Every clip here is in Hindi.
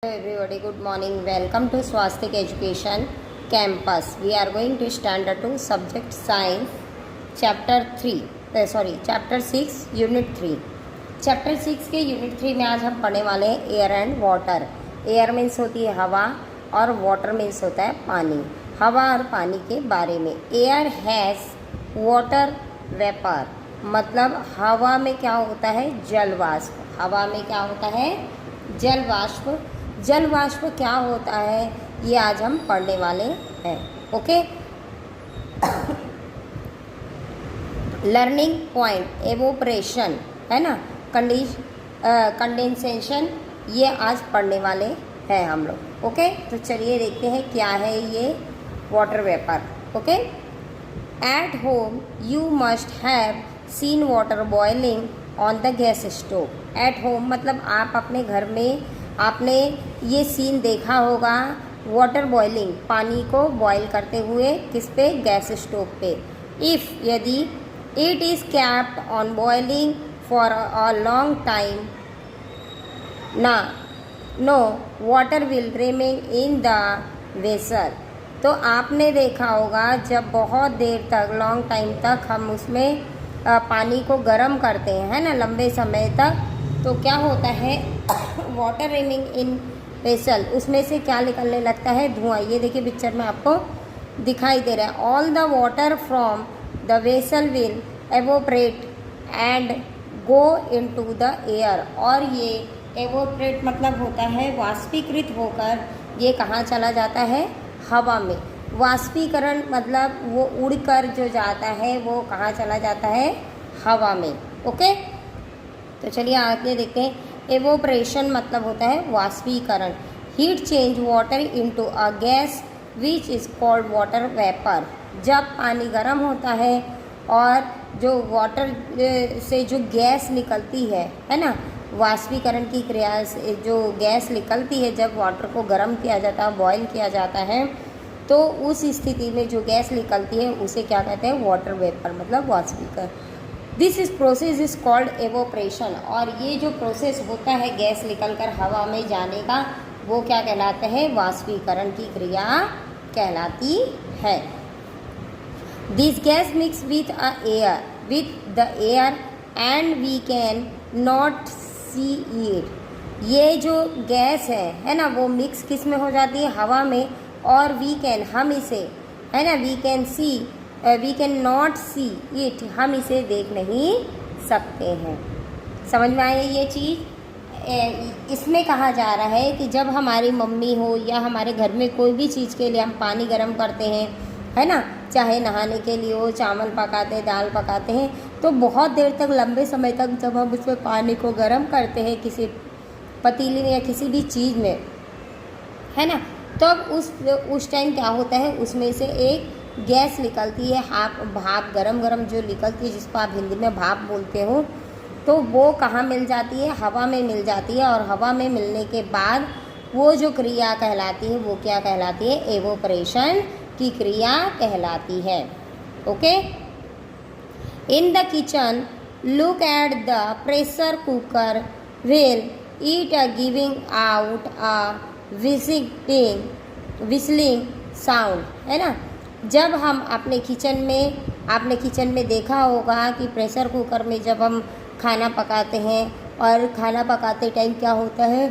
Everybody, good morning. Welcome to Swastik Education Campus. We are going to Standard 2 Subject Science, Chapter 6, Unit 3. Chapter 6 के Unit 3 में आज हम पढ़ने वाले हैं air and water. Air means होती है हवा और वाटर मीन्स होता है पानी. हवा और पानी के बारे में. एयर हैज़ वाटर वेपर, मतलब हवा में क्या होता है, जल वाष्प. हवा में क्या होता है, जल वाष्प. जल वाष्प क्या होता है ये आज हम पढ़ने वाले हैं. ओके. लर्निंग पॉइंट, एवोपरेशन है ना, कंडेंसेशन, ये आज पढ़ने वाले हैं हम लोग. ओके. तो चलिए देखते हैं क्या है ये water vapour. Okay. At home you must have seen water boiling on the gas stove. At home मतलब आप अपने घर में आपने ये सीन देखा होगा, वाटर बॉइलिंग, पानी को बॉईल करते हुए, किस पे, गैस स्टोव पे. इफ़ यदि it is kept on boiling for a long time no water will remain in the vessel. तो आपने देखा होगा जब बहुत देर तक, लॉन्ग टाइम तक हम उसमें पानी को गर्म करते हैं, है ना, लंबे समय तक, तो क्या होता है, वाटर रिमेनिंग इन वेसल, उसमें से क्या निकलने लगता है, धुआं. ये देखिए पिक्चर में आपको दिखाई दे रहा है. All the water from the vessel will evaporate and go into the air. और ये एवोपरेट मतलब होता है वाष्पीकृत होकर ये कहाँ चला जाता है, हवा में. वाष्पीकरण मतलब वो उड़कर जो जाता है वो कहाँ चला जाता है, हवा में. ओके. तो चलिए आगे देखते हैं. एवोपरेशन मतलब होता है वाष्पीकरण. Heat change water into a gas which is called water vapour. जब पानी गर्म होता है और जो वाटर से जो गैस निकलती है ना, वाष्पीकरण की क्रिया से जो गैस निकलती है, जब वाटर को गर्म किया जाता है, बॉईल किया जाता है, तो उस स्थिति में जो गैस निकलती है उसे क्या कहते हैं, वाटर वेपर, मतलब वाष्पीकरण. This is process is called evaporation. और ये जो प्रोसेस होता है गैस निकलकर हवा में जाने का, वो क्या कहलाता है, वाष्पीकरण की क्रिया कहलाती है. This gas mix with the air and we can not see it. ये जो गैस है ना, वो मिक्स किस में हो जाती है, हवा में. और वी कैन, हम इसे, है ना, we can not see it, हम इसे देख नहीं सकते हैं. समझ में आया ये चीज़. इसमें कहा जा रहा है कि जब हमारी मम्मी हो या हमारे घर में कोई भी चीज़ के लिए हम पानी गर्म करते हैं, है ना, चाहे नहाने के लिए हो, चावल पकाते हैं, दाल पकाते हैं, तो बहुत देर तक, लंबे समय तक जब हम उसमें पानी को गर्म करते हैं किसी पतीली में या किसी भी चीज़ में, है ना, तब उस टाइम क्या होता है, उसमें से एक गैस निकलती है, भाप, गरम जो निकलती है, जिसको आप हिंदी में भाप बोलते हो. तो वो कहाँ मिल जाती है, हवा में मिल जाती है. और हवा में मिलने के बाद वो जो क्रिया कहलाती है, वो क्या कहलाती है, एवोपरेशन की क्रिया कहलाती है. Okay. In the kitchen look at the pressure cooker will eat giving out a whistling sound, है ना. जब हम आपने किचन में देखा होगा कि प्रेशर कुकर में जब हम खाना पकाते हैं, और खाना पकाते टाइम क्या होता है,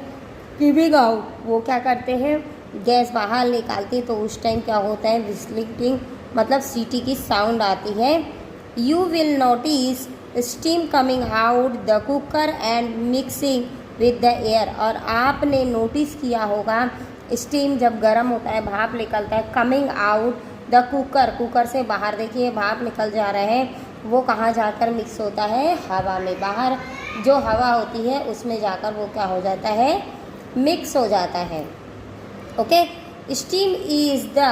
गिविंग आउट, वो क्या करते हैं, गैस बाहर निकालती है, तो उस टाइम क्या होता है, विस्लिंग मतलब सीटी की साउंड आती है. You will notice steam coming out the cooker and mixing with the air. और आपने नोटिस किया होगा स्टीम जब गर्म होता है, भाप निकलता है, कमिंग आउट द कुकर से बाहर, देखिए भाप निकल जा रहा है, वो कहाँ जाकर मिक्स होता है, हवा में. बाहर जो हवा होती है उसमें जाकर वो क्या हो जाता है, मिक्स हो जाता है. Okay. Steam is the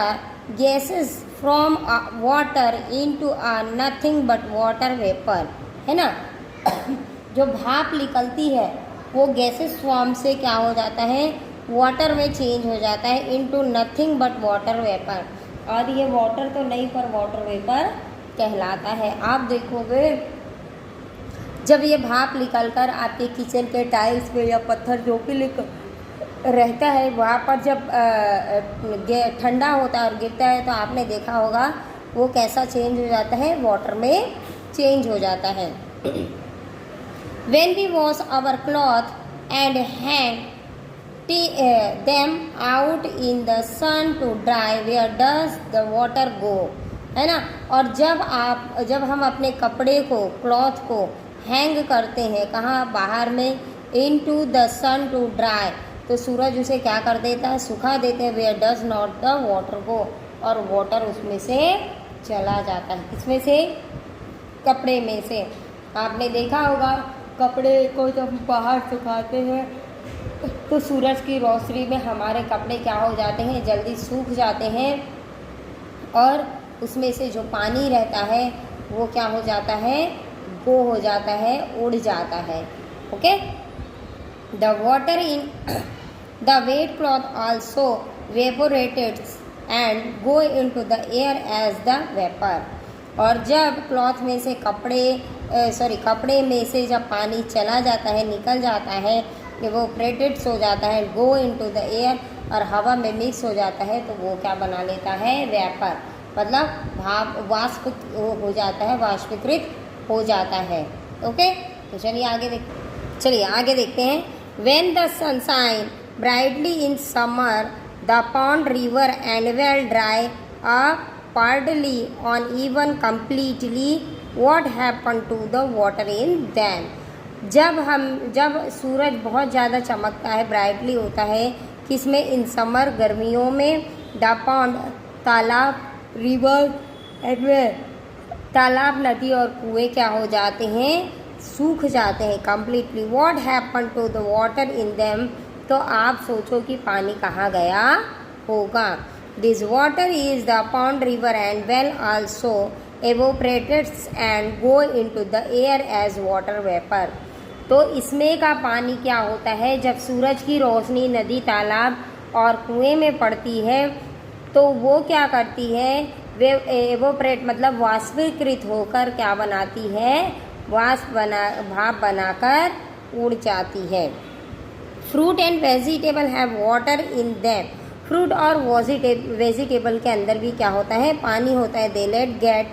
gases from water into a nothing but water vapour, है ना. जो भाप निकलती है वो गैसेस फॉर्म से क्या हो जाता है, वाटर में चेंज हो जाता है, into nothing but water vapour. और ये वाटर तो नहीं पर वाटर वेपर कहलाता है. आप देखोगे जब ये भाप निकलकर आपके किचन के टाइल्स पे या पत्थर जो भी रहता है वहाँ पर जब ठंडा होता है और गिरता है तो आपने देखा होगा वो कैसा चेंज हो जाता है, वाटर में चेंज हो जाता है। When we wash our cloth and hang them out in the sun to dry, where does the water go? है ना। और जब हम अपने कपड़े को, क्लॉथ को हैंग करते हैं कहाँ, बाहर में, into the sun to dry, तो सूरज उसे क्या कर देता है, सुखा देते हैं। where does not the water go, और वाटर उसमें से चला जाता है। इसमें से, कपड़े में से। आपने देखा होगा कपड़े को जब बाहर सुखाते हैं तो सूरज की रोशनी में हमारे कपड़े क्या हो जाते हैं, जल्दी सूख जाते हैं और उसमें से जो पानी रहता है वो क्या हो जाता है, गो हो जाता है, उड़ जाता है। Okay. The water in the wet cloth also evaporated and go into the air as the vapour. और जब क्लॉथ में से कपड़े में से जब पानी चला जाता है, निकल जाता है, इवोपरेटेड हो जाता है, गो इनटू द एयर, और हवा में मिक्स हो जाता है, तो वो क्या बना लेता है, वेपर, मतलब भाप, वाष्प हो जाता है, वाष्पीकृत हो जाता है। ओके। तो चलिए आगे देखते हैं। When the sunshine brightly in summer, the pond, river and well dry up partly on even completely, what happened to the water in them? जब सूरज बहुत ज़्यादा चमकता है, ब्राइटली होता है, किसमें, इन समर, गर्मियों में, द पॉन्ड, तालाब, रिवर एंड वेल, तालाब, नदी और कुएं क्या हो जाते हैं, सूख जाते हैं completely. What happen to the water in them, तो आप सोचो कि पानी कहाँ गया होगा। This water is the pond, river and well also evaporates and go into the air as water vapor। तो इसमें का पानी क्या होता है, जब सूरज की रोशनी नदी, तालाब और कुएं में पड़ती है तो वो क्या करती है, वे एवोपरेट मतलब वाष्पीकृत होकर क्या बनाती है, भाप बनाकर उड़ जाती है। Fruit and vegetable have water in them, fruit और वेजिटेबल के अंदर भी क्या होता है, पानी होता है। दे लेट गेट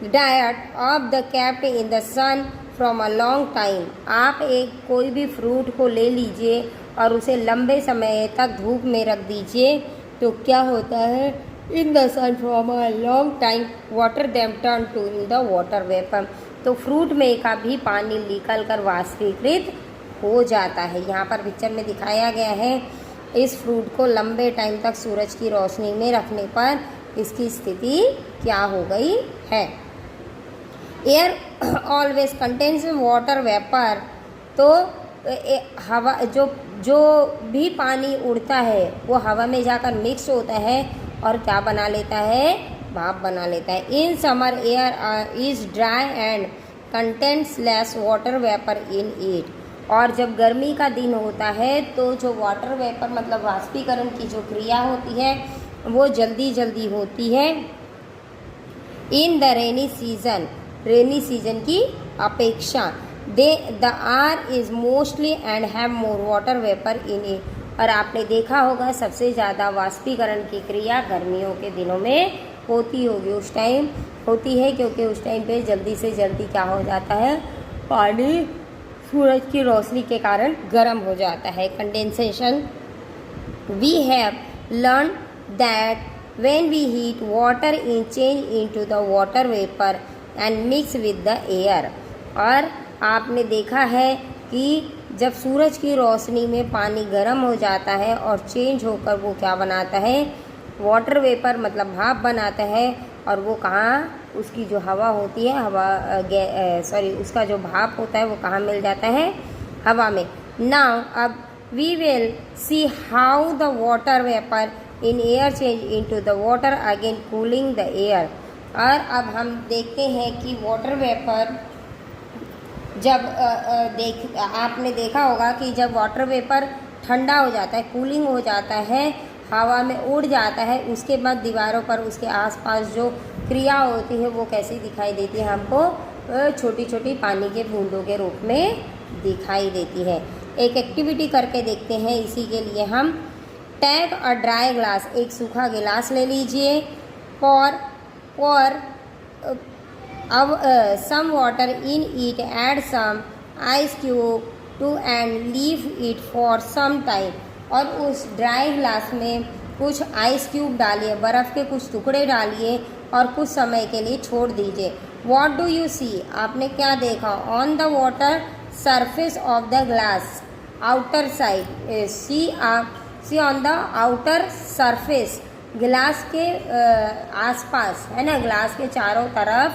डाइट of the kept in the sun from a long time. आप कोई भी फ्रूट को ले लीजिए और उसे लंबे समय तक धूप में रख दीजिए, तो क्या होता है, in the sun from a long time water them turn to in the water vapour. तो फ्रूट में का भी पानी निकल कर वाष्पीकृत हो जाता है। यहाँ पर पिक्चर में दिखाया गया है, इस फ्रूट को लंबे टाइम तक सूरज की रोशनी में रखने पर इसकी स्थिति क्या हो गई है। Air always contains water vapour, तो हवा, जो भी पानी उड़ता है वो हवा में जाकर मिक्स होता है और क्या बना लेता है, भाप बना लेता है। In summer air is dry and contains less water vapour in it. और जब गर्मी का दिन होता है तो जो वाटर वेपर मतलब वाष्पीकरण की जो क्रिया होती है वो जल्दी होती है इन द रेनी सीजन की अपेक्षा। The air is mostly and have more water vapour in it. और आपने देखा होगा सबसे ज़्यादा वाष्पीकरण की क्रिया गर्मियों के दिनों में होती होगी, उस टाइम होती है, क्योंकि उस टाइम पे जल्दी से जल्दी क्या हो जाता है, पानी सूरज की रोशनी के कारण गर्म हो जाता है, condensation. We have learn that when we heat water in change into the water vapour and mix with the air. और आपने देखा है कि जब सूरज की रोशनी में पानी गर्म हो जाता है और चेंज होकर वो क्या बनाता है, वाटर वेपर मतलब भाप बनाता है। और वो कहाँ, उसकी जो हवा होती है, उसका जो भाप होता है वो कहाँ मिल जाता है, हवा में। नाउ अब we will see how the water vapour in air change into the water again cooling the air. और अब हम देखते हैं कि वाटर वेपर जब आपने देखा होगा कि जब वाटर वेपर ठंडा हो जाता है, कूलिंग हो जाता है, हवा में उड़ जाता है, उसके बाद दीवारों पर उसके आसपास जो क्रिया होती है वो कैसी दिखाई देती है हमको, छोटी छोटी पानी के बूंदों के रूप में दिखाई देती है। एक एक्टिविटी करके देखते हैं। इसी के लिए हम टेक अ ड्राई ग्लास, एक सूखा गिलास ले लीजिए। और अब some water in it, add some ice cube too and leave it for some time. और उस ड्राई ग्लास में कुछ आइस क्यूब डालिए, बर्फ़ के कुछ टुकड़े डालिए और कुछ समय के लिए छोड़ दीजिए। वॉट डू यू सी, आपने क्या देखा? On the water surface of the glass, outer side, see on the outer surface, गिलास के आसपास, है ना, ग्लास के चारों तरफ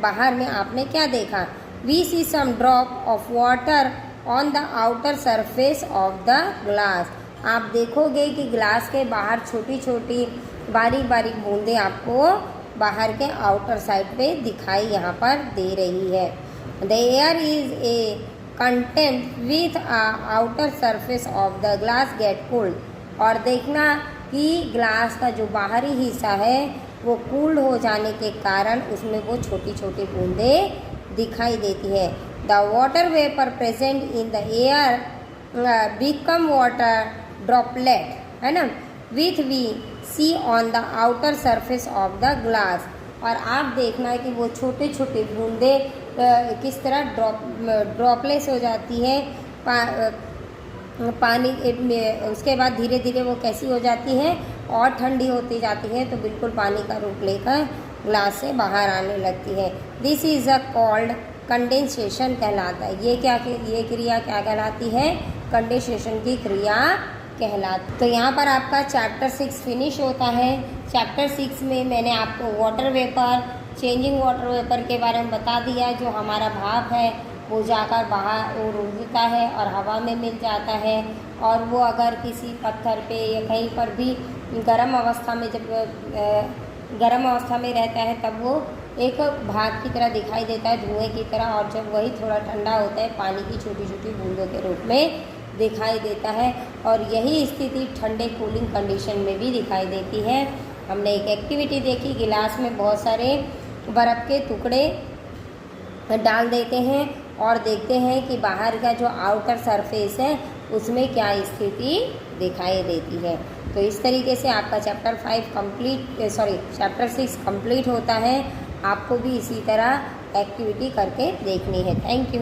बाहर में आपने क्या देखा? We see some drop of water on the outer surface of the glass. आप देखोगे कि ग्लास के बाहर छोटी छोटी बारीक बारीक बूंदें आपको बाहर के आउटर साइड पे दिखाई यहाँ पर दे रही है। The air is a content with outer surface of the glass get cooled. और देखना कि ग्लास का जो बाहरी हिस्सा है वो कूल्ड हो जाने के कारण उसमें वो छोटी छोटी बूंदें दिखाई देती है। The water vapour present in the air become water droplet, है ना, which we see on the outer surface of the glass. और आप देखना कि वो छोटे छोटे बूंदे किस तरह ड्रॉपलेस हो जाती है पानी में। उसके बाद धीरे धीरे वो कैसी हो जाती है और ठंडी होती जाती है, तो बिल्कुल पानी का रूप लेकर ग्लास से बाहर आने लगती है। This is a called condensation कहलाता है। ये क्रिया क्या कहलाती है? कंडेंसेशन की क्रिया कहलाती। तो यहाँ पर आपका चैप्टर 6 फिनिश होता है। चैप्टर 6 में मैंने आपको water vapour, changing water vapour के बारे में बता दिया। जो हमारा भाप है वो जाकर बाहर वो रुकता है और हवा में मिल जाता है। और वो अगर किसी पत्थर पे या कहीं पर भी गर्म अवस्था में, जब गर्म अवस्था में रहता है तब वो एक भाप की तरह दिखाई देता है, धुएं की तरह। और जब वही थोड़ा ठंडा होता है पानी की छोटी छोटी बूंदों के रूप में दिखाई देता है। और यही स्थिति ठंडे कूलिंग कंडीशन में भी दिखाई देती है। हमने एक एक्टिविटी देखी, गिलास में बहुत सारे बर्फ़ के टुकड़े डाल देते हैं और देखते हैं कि बाहर का जो आउटर सरफेस है उसमें क्या स्थिति दिखाई देती है। तो इस तरीके से आपका चैप्टर 6 कंप्लीट होता है। आपको भी इसी तरह एक्टिविटी करके देखनी है। Thank you.